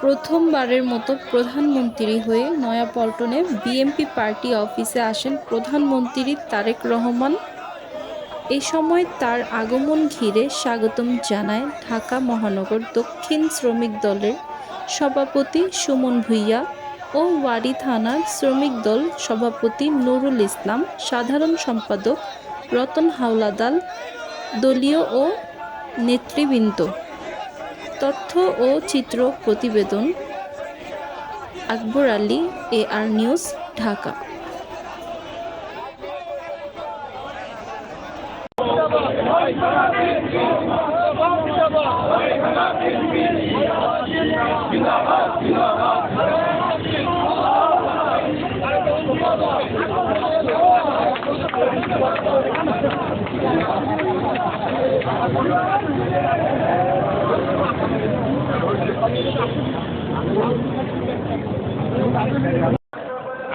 প্রথমবারের মতো প্রধানমন্ত্রী হয়ে নয়াপল্টনে বিএনপি পার্টি অফিসে আসেন প্রধানমন্ত্রী তারেক রহমান। এ সময় তার আগমন ঘিরে স্বাগতম জানায় ঢাকা মহানগর দক্ষিণ শ্রমিক দলের সভাপতি সুমন ভূঁইয়া ও ওয়ারী থানার শ্রমিক দল সভাপতি নুরুল ইসলাম, সাধারণ সম্পাদক রতন হাওলাদার, দলীয় ও নেতৃবৃন্দ। তথ্য ও চিত্র প্রতিবেদন আকবর আলী, AR নিউজ, ঢাকা।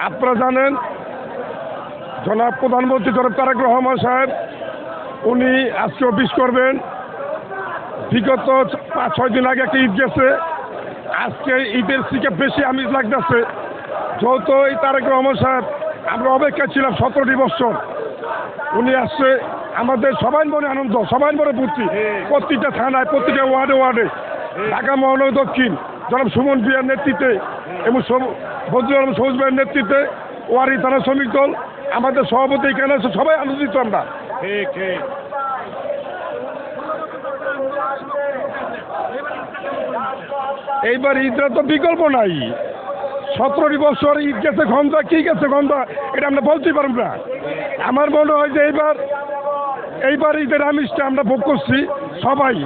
আপনারা জানেন জনাব প্রধানমন্ত্রী জনাব তারেক রহমান সাহেব উনি আজকে অফিস করবেন। বিগত 5-6 দিন আগে একটা ঈদ গেছে, আজকে ঈদের থেকে বেশি আমিজ লাগতেছে। যেহেতু এই তারেক রহমান সাহেব আমরা অপেক্ষা ছিলাম 17টি বছর, উনি আসছে, আমাদের সবাই মনে আনন্দ, সবাই মনে ফুর্তি। প্রত্যেকটা থানায়, প্রত্যেকটা ওয়ার্ডে ওয়ার্ডে, ঢাকা মহানগর দক্ষিণ জনাব সুমন ভূঁইয়ার নেতৃত্বে এবং বদরুল আলম সবুজ ভাইয়ের নেতৃত্বে ওয়ারী থানা শ্রমিক দল, আমাদের সভাপতি এখানে আছে, সবাই আনন্দিত আমরা। এইবার ঈদটা তো বিকল্প নাই। 17টি বছর ঈদ গেছে ঘন্টা, কি গেছে ঘন্টা, এটা আমরা বলতে পারব না। আমার মনে হয় যে এইবার ঈদের আমিষটা আমরা ভোগ করছি সবাই।